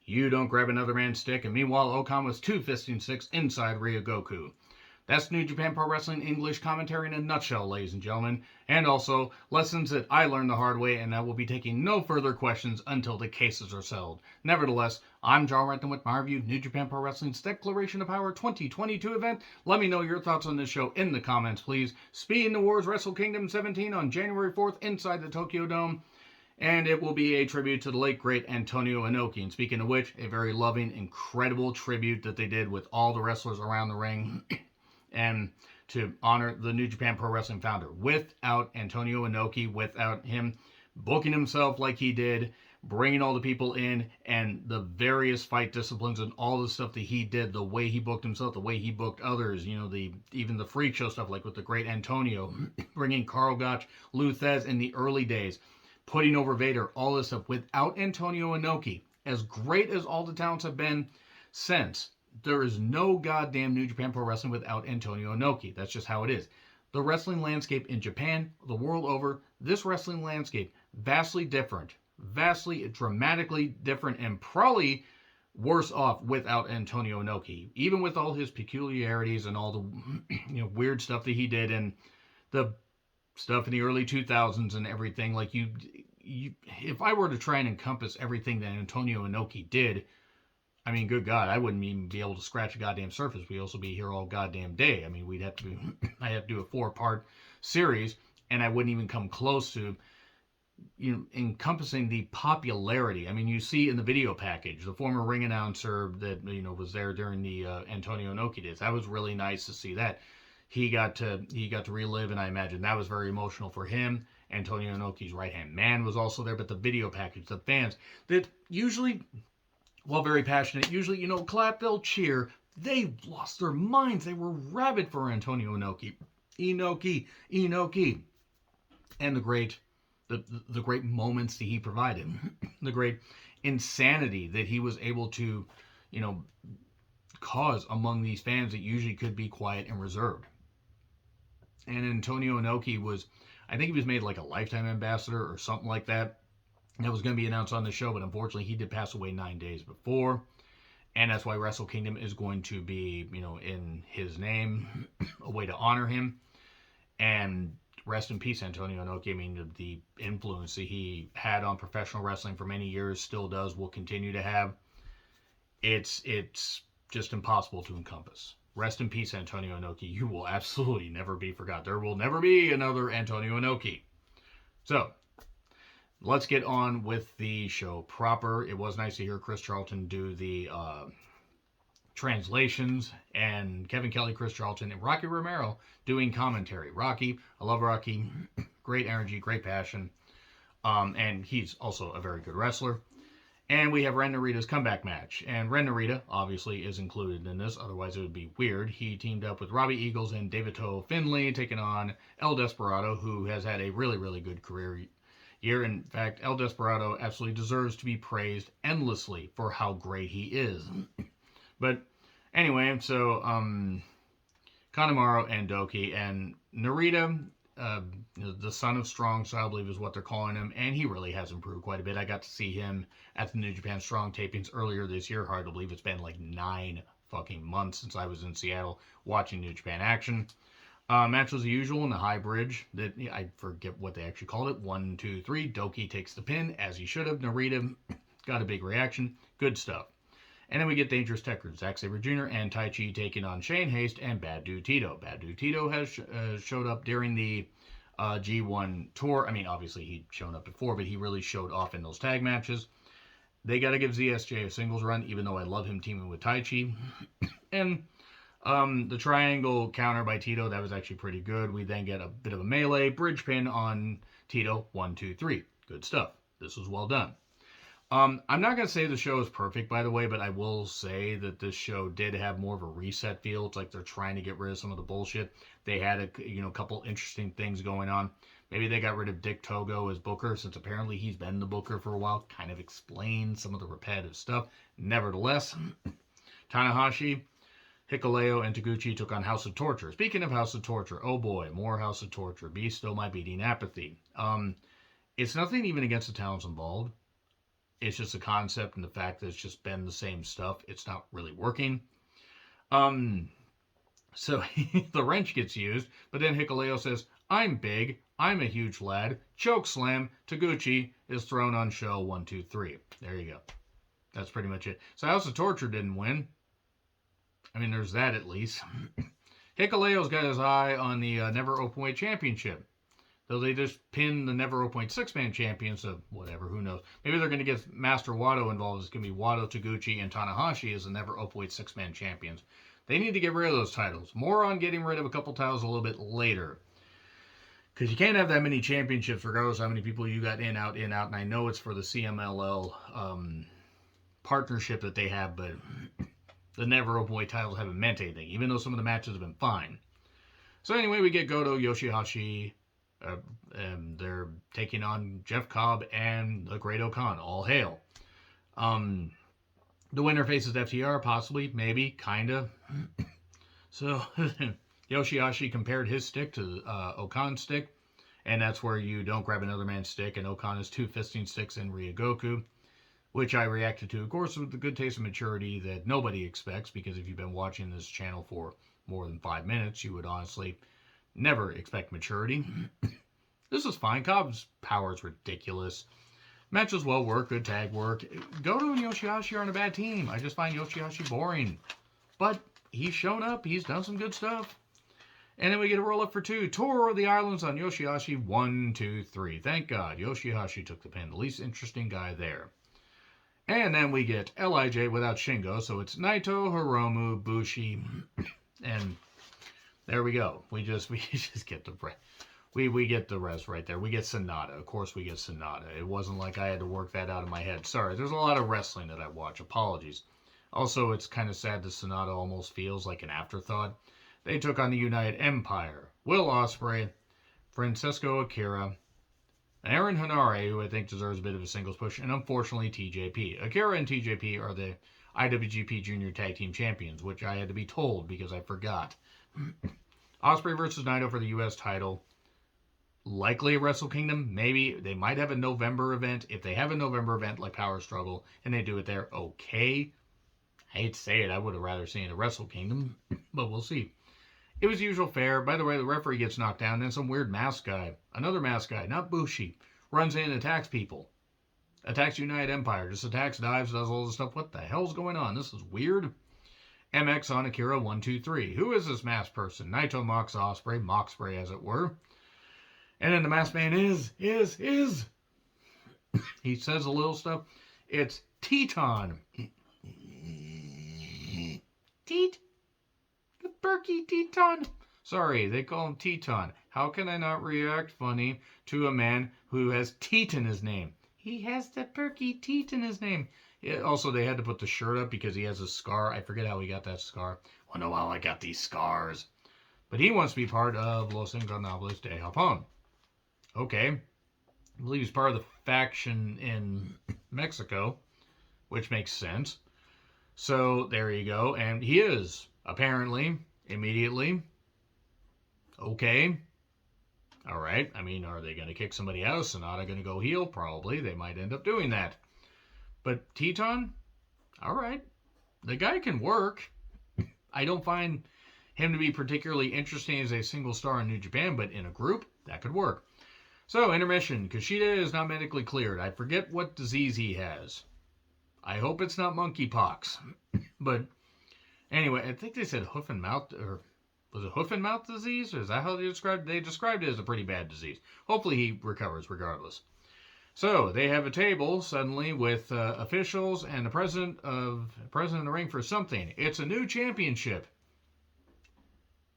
You don't grab another man's stick, and meanwhile Okan was two-fisting sticks inside Ryugoku. That's New Japan Pro Wrestling English commentary in a nutshell, ladies and gentlemen, and also lessons that I learned the hard way, and I will be taking no further questions until the cases are settled. Nevertheless, I'm John Renton with my review, New Japan Pro Wrestling's Declaration of Power 2022 event. Let me know your thoughts on this show in the comments, please. Speed the Wars Wrestle Kingdom 17 on January 4th inside the Tokyo Dome. And it will be a tribute to the late, great Antonio Inoki. And speaking of which, a very loving, incredible tribute that they did with all the wrestlers around the ring. And to honor the New Japan Pro Wrestling founder. Without Antonio Inoki, without him booking himself like he did, bringing all the people in, and the various fight disciplines and all the stuff that he did, the way he booked himself, the way he booked others, even the freak show stuff, like with the great Antonio, bringing Karl Gotch, Lou Thesz in the early days, putting over Vader, all this stuff. Without Antonio Inoki, as great as all the talents have been since, there is no goddamn New Japan Pro Wrestling without Antonio Inoki. That's just how it is. The wrestling landscape in Japan, the world over, this wrestling landscape, vastly different. Vastly, dramatically different, and probably worse off without Antonio Inoki. Even with all his peculiarities and all the weird stuff that he did, and the stuff in the early 2000s and everything. Like, if I were to try and encompass everything that Antonio Inoki did, I mean, good God, I wouldn't even be able to scratch a goddamn surface. We'd also be here all goddamn day. I mean, I'd have to do a 4-part series, and I wouldn't even come close to, encompassing the popularity. I mean, you see in the video package, the former ring announcer that, was there during the Antonio Inoki days. That was really nice to see that. He got to relive, and I imagine that was very emotional for him. Antonio Inoki's right-hand man was also there, but the video package, the fans, that usually, while very passionate, usually, clap, they'll cheer. They lost their minds. They were rabid for Antonio Inoki. Inoki. And the great moments that he provided. The great insanity that he was able to, cause among these fans that usually could be quiet and reserved. And Antonio Inoki I think he was made like a lifetime ambassador or something like that. That was going to be announced on the show, but unfortunately he did pass away 9 days before. And that's why Wrestle Kingdom is going to be, in his name, a way to honor him. And rest in peace, Antonio Inoki. I mean, the influence that he had on professional wrestling for many years, still does, will continue to have. It's just impossible to encompass. Rest in peace, Antonio Inoki. You will absolutely never be forgot. There will never be another Antonio Inoki. So, let's get on with the show proper. It was nice to hear Chris Charlton do the translations, and Kevin Kelly, Chris Charlton, and Rocky Romero doing commentary. Rocky, I love Rocky. Great energy, great passion. And he's also a very good wrestler. And we have Ren Narita's comeback match. And Ren Narita, obviously, is included in this. Otherwise, it would be weird. He teamed up with Robbie Eagles and David-O Finlay, taking on El Desperado, who has had a really, really good career year. In fact, El Desperado absolutely deserves to be praised endlessly for how great he is. But anyway, so Kanemaru and Doki and Narita, the son of Strong, so I believe is what they're calling him, and he really has improved quite a bit. I got to see him at the New Japan Strong tapings earlier this year. Hard to believe it's been like 9 fucking months since I was in Seattle watching New Japan action. Match was the usual in the high bridge. That I forget what they actually called it. 1, 2, 3. Doki takes the pin, as he should have. Narita got a big reaction. Good stuff. And then we get Dangerous Tekkers, Zack Sabre Jr. and Taichi taking on Shane Haste and Bad Dude Tito. Bad Dude Tito has showed up during the G1 tour. I mean, obviously he'd shown up before, but he really showed off in those tag matches. They got to give ZSJ a singles run, even though I love him teaming with Taichi. And the triangle counter by Tito, that was actually pretty good. We then get a bit of a melee bridge pin on Tito. 1, 2, 3. Good stuff. This was well done. I'm not going to say the show is perfect, by the way, but I will say that this show did have more of a reset feel. It's like they're trying to get rid of some of the bullshit. They had a couple interesting things going on. Maybe they got rid of Dick Togo as booker, since apparently he's been the booker for a while. Kind of explains some of the repetitive stuff. Nevertheless, Tanahashi, Hikuleo, and Taguchi took on House of Torture. Speaking of House of Torture, oh boy, more House of Torture. Be still my beating apathy. It's nothing even against the talents involved. It's just a concept, and the fact that it's just been the same stuff, it's not really working. So the wrench gets used, but then Hikuleo says, I'm big, I'm a huge lad, choke slam, Taguchi is thrown on show, 1, 2, 3. There you go. That's pretty much it. So House of Torture didn't win. I mean, there's that at least. Hikuleo's got his eye on the Never Openweight Championship. Though they just pinned the Never Openweight 6-man champion, so whatever, who knows. Maybe they're going to get Master Wado involved. It's going to be Wado, Taguchi, and Tanahashi as the Never Openweight 6-man champions. They need to get rid of those titles. More on getting rid of a couple titles a little bit later. Because you can't have that many championships regardless of how many people you got in, out, in, out. And I know it's for the CMLL partnership that they have, but the Never Openweight titles haven't meant anything, even though some of the matches have been fine. So anyway, we get Goto, Yoshihashi, and they're taking on Jeff Cobb and the Great Okan. All hail. The winner faces FTR, possibly, maybe, kinda. So Yoshihashi compared his stick to Okan's stick, and that's where you don't grab another man's stick, and Okan is 2 fisting sticks in Ryugoku, which I reacted to, of course, with the good taste and maturity that nobody expects, because if you've been watching this channel for more than 5 minutes, you would honestly never expect maturity. This is fine. Cobb's power is ridiculous. Match was well worked, good tag work. Goto and Yoshihashi aren't a bad team. I just find Yoshihashi boring. But he's shown up. He's done some good stuff. And then we get a roll-up for 2. Tour of the Islands on Yoshihashi. 1, 2, 3. Thank God. Yoshihashi took the pin. The least interesting guy there. And then we get LIJ without Shingo. So it's Naito, Hiromu, Bushi. And there we go. We just get the breath. We get the rest right there. We get Sonata. Of course we get Sonata. It wasn't like I had to work that out of my head. Sorry, there's a lot of wrestling that I watch. Apologies. Also, it's kind of sad that Sonata almost feels like an afterthought. They took on the United Empire. Will Ospreay, Francesco Akira, Aaron Hanare, who I think deserves a bit of a singles push, and unfortunately TJP. Akira and TJP are the IWGP Junior Tag Team Champions, which I had to be told because I forgot. Ospreay versus Naito for the U.S. title. Likely a Wrestle Kingdom, maybe. They might have a November event. If they have a November event like Power Struggle and they do it there, okay. I hate to say it, I would have rather seen a Wrestle Kingdom, but we'll see. It was usual fare. By the way, the referee gets knocked down, then some weird mask guy, another mask guy, not Bushi, runs in and attacks people. Attacks United Empire, just attacks, dives, does all this stuff. What the hell's going on? This is weird. MX on Akira, 1, 2, 3. Who is this masked person? Naito mocks Ospreay, Moxpreay as it were. And then the masked man is. He says a little stuff. It's Teton. Teat. The Berkey Teton. Sorry, they call him Teton. How can I not react funny to a man who has Teat in his name? He has the Berkey Teat in his name. Also, they had to put the shirt up because he has a scar. I forget how he got that scar. Wonder how I got these scars. But he wants to be part of Los Ingobernables de Japón. Okay. I believe he's part of the faction in Mexico, which makes sense. So, there you go. And he is, apparently, immediately. Okay. Alright. I mean, are they going to kick somebody out? Sonata going to go heel? Probably. They might end up doing that. But Teton? Alright. The guy can work. I don't find him to be particularly interesting as a single star in New Japan, but in a group, that could work. So, intermission. Kushida is not medically cleared. I forget what disease he has. I hope it's not monkeypox. But, anyway, I think they said hoof and mouth, or was it hoof and mouth disease? Or is that how they described it? They described it as a pretty bad disease. Hopefully he recovers regardless. So, they have a table, suddenly, with officials and the president of the ring for something. It's a new championship.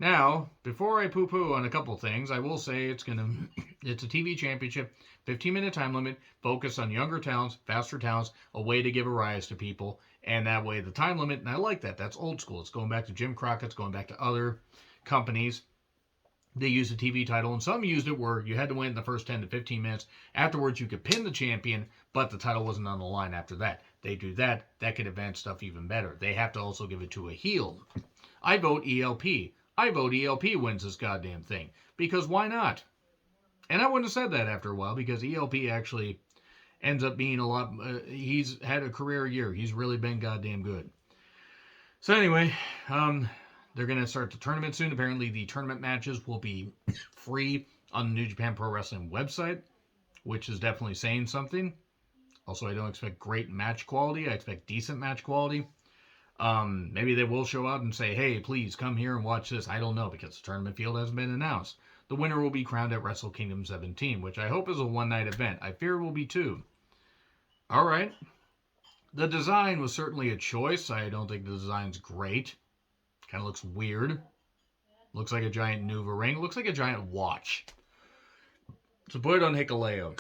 Now, before I poo-poo on a couple things, I will say it's a TV championship, 15-minute time limit, focus on younger talents, faster talents, a way to give a rise to people, and that way the time limit, and I like that, that's old school. It's going back to Jim Crockett, it's going back to other companies. They used the TV title, and some used it where you had to win in the first 10 to 15 minutes. Afterwards, you could pin the champion, but the title wasn't on the line after that. They do that, that could advance stuff even better. They have to also give it to a heel. I vote ELP. I vote ELP wins this goddamn thing. Because why not? And I wouldn't have said that after a while, because ELP actually ends up being a lot. He's had a career year. He's really been goddamn good. So anyway, they're going to start the tournament soon. Apparently, the tournament matches will be free on the New Japan Pro Wrestling website, which is definitely saying something. Also, I don't expect great match quality. I expect decent match quality. Maybe they will show up and say, hey, please come here and watch this. I don't know, because the tournament field hasn't been announced. The winner will be crowned at Wrestle Kingdom 17, which I hope is a one-night event. I fear it will be two. All right. The design was certainly a choice. I don't think the design's great. Kind of looks weird. Looks like a giant Nuva ring. Looks like a giant watch. So put it on Hikuleo.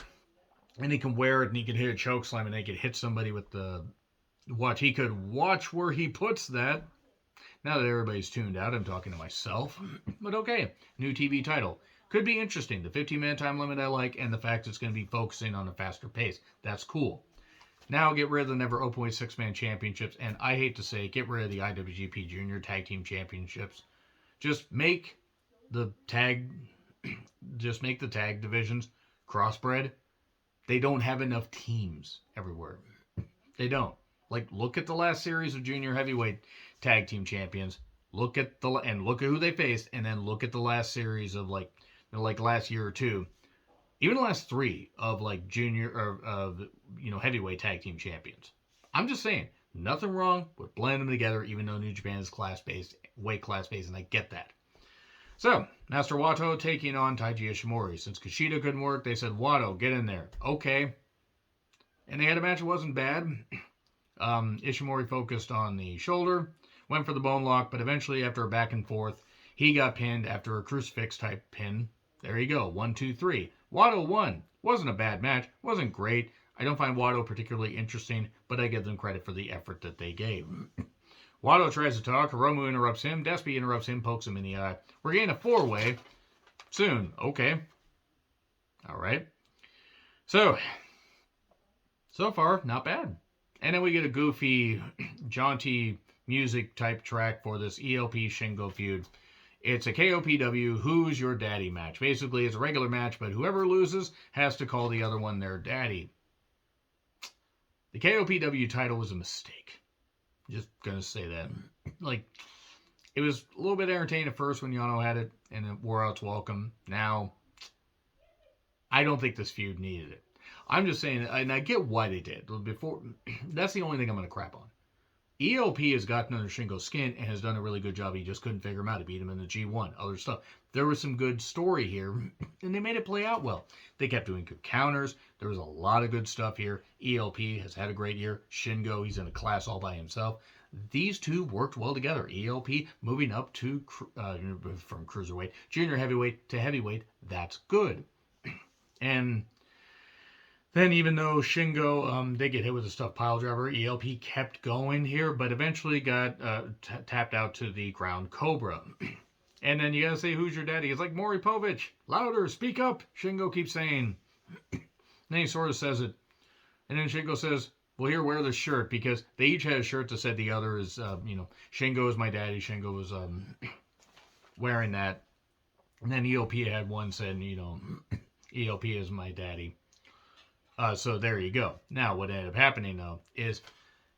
And he can wear it and he can hit a choke slam and they could hit somebody with the watch. He could watch where he puts that. Now that everybody's tuned out, I'm talking to myself. But okay, new TV title. Could be interesting. The 15-minute time limit I like, and the fact it's going to be focusing on a faster pace. That's cool. Now get rid of the never openweight 6-man championships, and I hate to say, get rid of the IWGP Junior Tag Team Championships. Just make the tag divisions crossbred. They don't have enough teams everywhere. They don't. Like, look at the last series of junior heavyweight tag team champions. Look at who they faced, and then look at the last series of like last year or two, even the last 3 of like junior or heavyweight tag team champions. I'm just saying, nothing wrong with blending them together, even though New Japan is weight class based, and I get that. So, Master Wato taking on Taiji Ishimori. Since Kushida couldn't work, they said, Wato, get in there. Okay. And they had a match that wasn't bad. Ishimori focused on the shoulder, went for the bone lock, but eventually, after a back and forth, he got pinned after a crucifix type pin. There you go. 1, 2, 3. Wato won. Wasn't a bad match. Wasn't great. I don't find Wato particularly interesting, but I give them credit for the effort that they gave. Wato tries to talk. Hiromu interrupts him. Despy interrupts him, pokes him in the eye. We're getting a 4-way soon. Okay. All right. So far, not bad. And then we get a goofy, jaunty music type track for this ELP Shingo feud. It's a KOPW Who's Your Daddy match. Basically, it's a regular match, but whoever loses has to call the other one their daddy. The KOPW title was a mistake. Just gonna say that. Like, it was a little bit entertaining at first when Yano had it, and it wore out its welcome. Now, I don't think this feud needed it. I'm just saying, and I get why they did. Before, that's the only thing I'm gonna crap on. ELP has gotten under Shingo's skin and has done a really good job. He just couldn't figure him out. He beat him in the G1, other stuff. There was some good story here, and they made it play out well. They kept doing good counters. There was a lot of good stuff here. ELP has had a great year. Shingo, he's in a class all by himself. These two worked well together. ELP moving up to from cruiserweight, junior heavyweight to heavyweight. That's good. And then, even though Shingo, they get hit with a stuffed pile driver, ELP kept going here, but eventually got tapped out to the ground cobra. And then you gotta say, who's your daddy? It's like Maury Povich. Louder, speak up, Shingo keeps saying. Then he sort of says it. And then Shingo says, well, here, wear this shirt, because they each had a shirt that said the other is, Shingo is my daddy. Shingo was wearing that. And then ELP had one said, ELP is my daddy. So there you go. Now, what ended up happening, though, is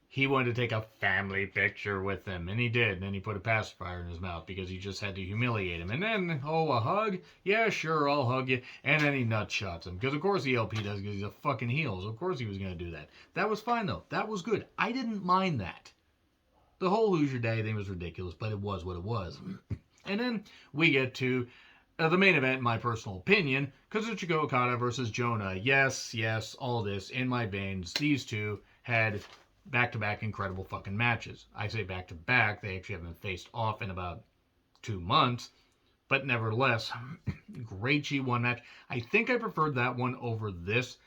he wanted to take a family picture with him, and he did. And then he put a pacifier in his mouth because he just had to humiliate him. And then, a hug? Yeah, sure, I'll hug you. And then he nut shots him. Because, of course, ELP does, because he's a fucking heel. So, of course, he was going to do that. That was fine, though. That was good. I didn't mind that. The whole Who's Your Daddy thing was ridiculous, but it was what it was. And then we get to the main event, in my personal opinion, Kazuchika Okada versus Jonah. Yes, all this in my veins. These two had back-to-back incredible fucking matches. I say back-to-back. They actually haven't faced off in about 2 months. But nevertheless, great G1 match. I think I preferred that one over this,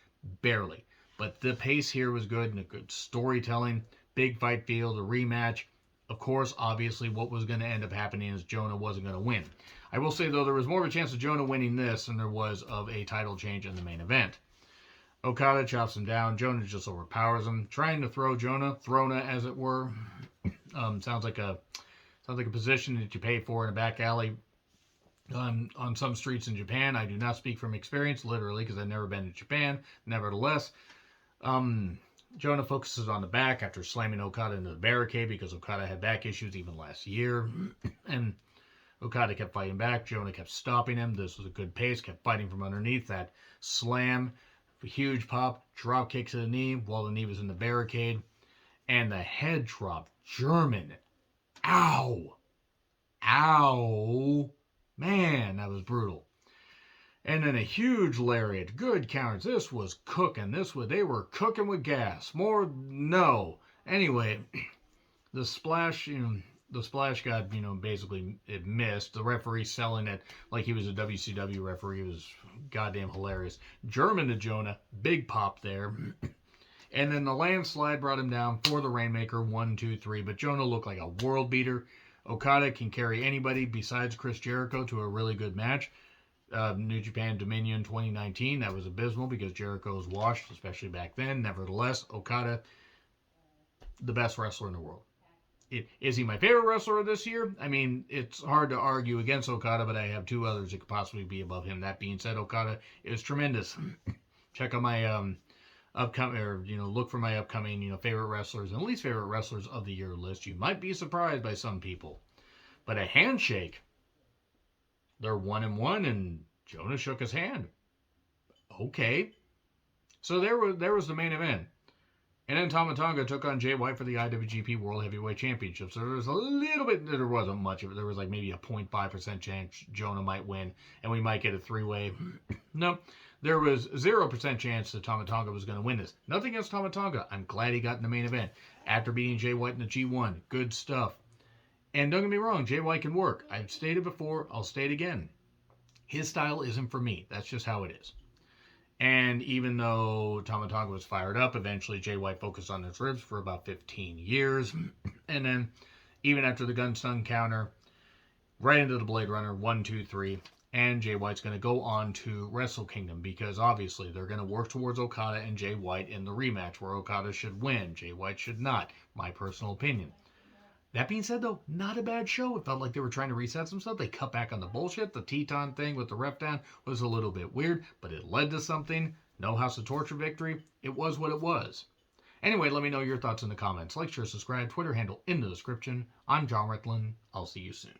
barely. But the pace here was good and a good storytelling. Big fight field, a rematch. Of course, obviously, what was going to end up happening is Jonah wasn't going to win. I will say, though, there was more of a chance of Jonah winning this than there was of a title change in the main event. Okada chops him down. Jonah just overpowers him, trying to throw Throna, as it were. Sounds like a position that you pay for in a back alley on some streets in Japan. I do not speak from experience, literally, because I've never been to Japan. Nevertheless, Jonah focuses on the back after slamming Okada into the barricade because Okada had back issues even last year. And Okada kept fighting back. Jonah kept stopping him. This was a good pace. Kept fighting from underneath. That slam, huge pop, drop kick to the knee while the knee was in the barricade. And the head drop. German. Ow. Ow. Man, that was brutal. And then a huge lariat. Good counters. This was cooking. They were cooking with gas. More, no. Anyway, the splash, got, basically it missed. The referee selling it like he was a WCW referee. It was goddamn hilarious. German to Jonah. Big pop there. And then the landslide brought him down for the Rainmaker. 1, 2, 3. But Jonah looked like a world beater. Okada can carry anybody besides Chris Jericho to a really good match. New Japan Dominion 2019, that was abysmal because Jericho was washed, especially back then. Nevertheless, Okada, the best wrestler in the world. Is he my favorite wrestler this year? I mean, it's hard to argue against Okada, but I have two others that could possibly be above him. That being said, Okada is tremendous. Check out my upcoming, or look for my upcoming, favorite wrestlers and least favorite wrestlers of the year list. You might be surprised by some people, but a handshake. They're 1-1, and Jonah shook his hand. Okay. So there was the main event. And then Tama Tonga took on Jay White for the IWGP World Heavyweight Championship. So there was a little bit, there wasn't much of it. There was like maybe a 0.5% chance Jonah might win, and we might get a three-way. No, there was 0% chance that Tama Tonga was going to win this. Nothing against Tama Tonga. I'm glad he got in the main event. After beating Jay White in the G1. Good stuff. And don't get me wrong, Jay White can work. I've stated before, I'll state again. His style isn't for me. That's just how it is. And even though Tama Tonga was fired up, eventually Jay White focused on his ribs for about 15 years. And then, even after the gun stun counter, right into the Blade Runner, 1, 2, 3. And Jay White's going to go on to Wrestle Kingdom because obviously they're going to work towards Okada and Jay White in the rematch where Okada should win. Jay White should not. My personal opinion. That being said, though, not a bad show. It felt like they were trying to reset some stuff. They cut back on the bullshit. The Teton thing with the ref down was a little bit weird, but it led to something. No House of Torture victory. It was what it was. Anyway, let me know your thoughts in the comments. Like, share, subscribe, Twitter handle in the description. I'm John Retlin. I'll see you soon.